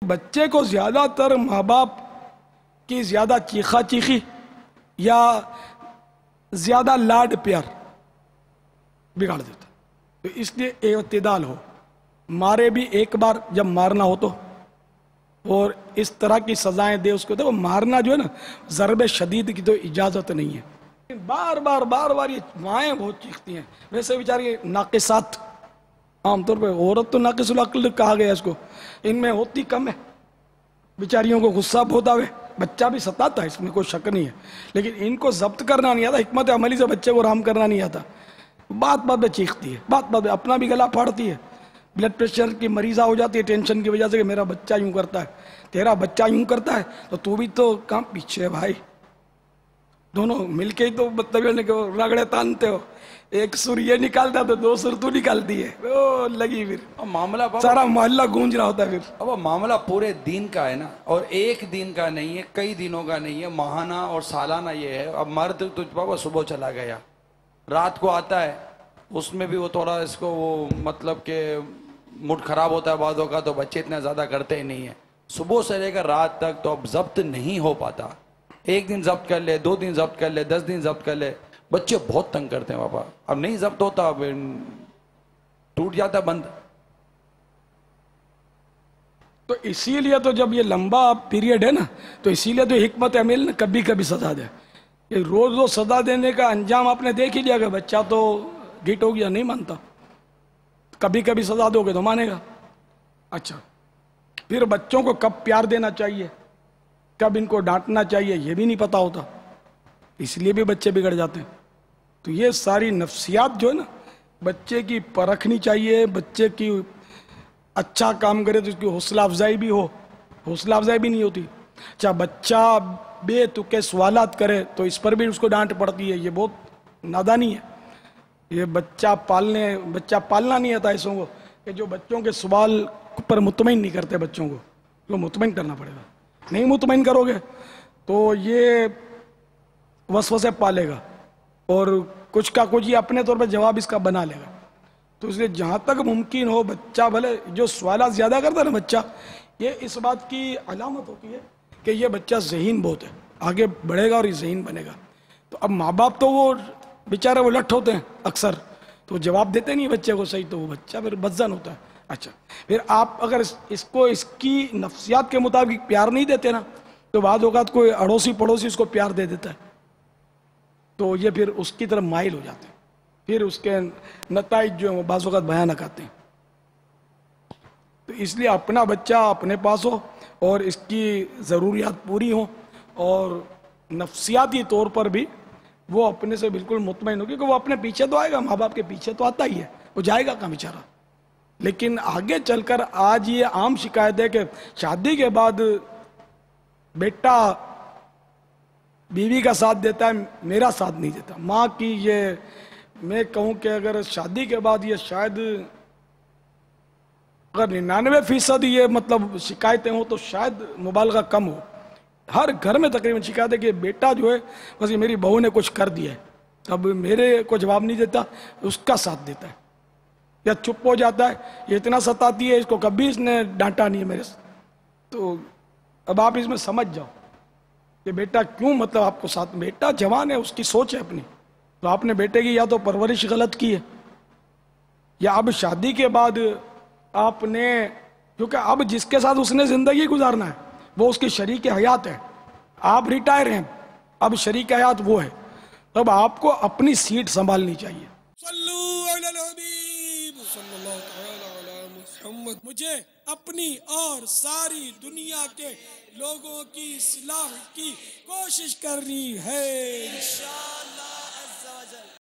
बच्चे को ज़्यादातर माँ बाप की ज़्यादा चीखा चीखी या ज़्यादा लाड प्यार बिगाड़ देता। तो इसलिए एतदाल हो, मारे भी एक बार जब मारना हो तो, और इस तरह की सजाएं दे उसको। देखो मारना जो है ना, ज़रब शदीद की तो इजाज़त नहीं है। बार बार ये माएँ बहुत चीखती हैं। वैसे बेचारी नाक़िसात, आमतौर पे औरत तो नाक़िसुल अक्ल कहा गया इसको, इनमें होती कम है। बेचारियों को गुस्सा बहुत आवे, बच्चा भी सताता है, इसमें कोई शक नहीं है, लेकिन इनको जब्त करना नहीं आता, हिकमत अमली से बच्चे को राम करना नहीं आता। बात बात में चीखती है, बात बात में अपना भी गला फाड़ती है, ब्लड प्रेशर की मरीज़ा हो जाती है टेंशन की वजह से कि मेरा बच्चा यूं करता है, तेरा बच्चा यूं करता है तो तू भी तो काम पीछे है भाई। दोनों मिलके ही तो मतलब रगड़े तानते हो, एक सुर ये निकालता तो दो सुर तू निकालती है, ओ लगी फिर मामला सारा मोहल्ला गूंज रहा होता है फिर। अब मामला पूरे दिन का है ना, और एक दिन का नहीं है, कई दिनों का नहीं है, माहाना और सालाना ये है। अब मर्द तो बाबा सुबह चला गया, रात को आता है, उसमें भी वो थोड़ा इसको वो मतलब के मूड खराब होता है बातों का, तो बच्चे इतना ज्यादा करते ही नहीं है। सुबह से लेकर रात तक तो अब जब्त नहीं हो पाता। एक दिन जब्त कर ले, 2 दिन जब्त कर ले, 10 दिन जब्त कर ले, बच्चे बहुत तंग करते हैं पापा। अब नहीं जब्त होता, अब टूट जाता बंद। तो इसीलिए तो जब ये लंबा पीरियड है ना, तो इसीलिए तो हिकमत अमील ने कभी कभी सजा दे। ये रोज रोज सजा देने का अंजाम आपने देख ही लिया कि बच्चा तो गिट हो गया, नहीं मानता। कभी कभी सजा दोगे तो मानेगा। अच्छा, फिर बच्चों को कब प्यार देना चाहिए, कब इनको डांटना चाहिए, ये भी नहीं पता होता, इसलिए भी बच्चे बिगड़ जाते हैं। तो ये सारी नफ्सियात जो है ना, बच्चे की परखनी चाहिए। बच्चे की अच्छा काम करे तो उसकी हौसला अफजाई भी हो, हौसला अफजाई भी नहीं होती। अच्छा, बच्चा बेतुके सवालात करे तो इस पर भी उसको डांट पड़ती है, ये बहुत नादानी है। ये बच्चा पालना नहीं आता ऐसों को कि जो बच्चों के सवाल पर मुतमईन नहीं करते। बच्चों को तो मुतमईन करना पड़ेगा, नहीं मुतमईन करोगे तो ये वसवसे पालेगा और कुछ का कुछ ये अपने तौर पर जवाब इसका बना लेगा। तो इसलिए जहाँ तक मुमकिन हो, बच्चा भले जो सवाल ज़्यादा करता है ना बच्चा, ये इस बात की अलामत होती है कि ये बच्चा ज़हीन बहुत है, आगे बढ़ेगा और ये ज़हीन बनेगा। तो अब माँ बाप तो वो बेचारे वो लठ होते हैं अक्सर, तो जवाब देते नहीं बच्चे को सही, तो वो बच्चा फिर बदजन होता है। अच्छा, फिर आप अगर इसको इसकी नफ्सियात के मुताबिक प्यार नहीं देते ना, तो बाद औक़ात कोई अड़ोसी पड़ोसी उसको प्यार दे देता है, तो ये फिर उसकी तरफ माइल हो जाते हैं, फिर उसके नताइज जो है वो बाज़ औक़ात भयानक आते हैं। तो इसलिए अपना बच्चा अपने पास हो और इसकी ज़रूरियात पूरी हो, और नफ्सियाती तौर पर भी वो अपने से बिल्कुल मुतमईन हो, क्योंकि वो अपने पीछे तो आएगा, माँ बाप के पीछे तो आता ही है, वो जाएगा कहाँ बेचारा। लेकिन आगे चलकर आज ये आम शिकायत है कि शादी के बाद बेटा बीवी का साथ देता है, मेरा साथ नहीं देता। माँ की ये मैं कहूँ कि अगर शादी के बाद ये शायद अगर 99% ये मतलब शिकायतें हो तो शायद मुबालगा कम हो। हर घर में तकरीबन शिकायत है कि बेटा जो है बस ये मेरी बहू ने कुछ कर दिया है, अब मेरे को जवाब नहीं देता, उसका साथ देता है या चुप हो जाता है, ये इतना सताती है, इसको कभी इसने डांटा नहीं है मेरे से। तो अब आप इसमें समझ जाओ कि बेटा क्यों मतलब आपको साथ, बेटा जवान है, उसकी सोच है अपनी, तो आपने बेटे की या तो परवरिश गलत की है, या अब शादी के बाद आपने, क्योंकि अब जिसके साथ उसने जिंदगी गुजारना है वो उसकी शरीक हयात है, आप रिटायर हैं, अब शरीक हयात वो है, तब आपको अपनी सीट संभालनी चाहिए। मुझे अपनी और सारी दुनिया के लोगों की इस्लाह की कोशिश करनी है।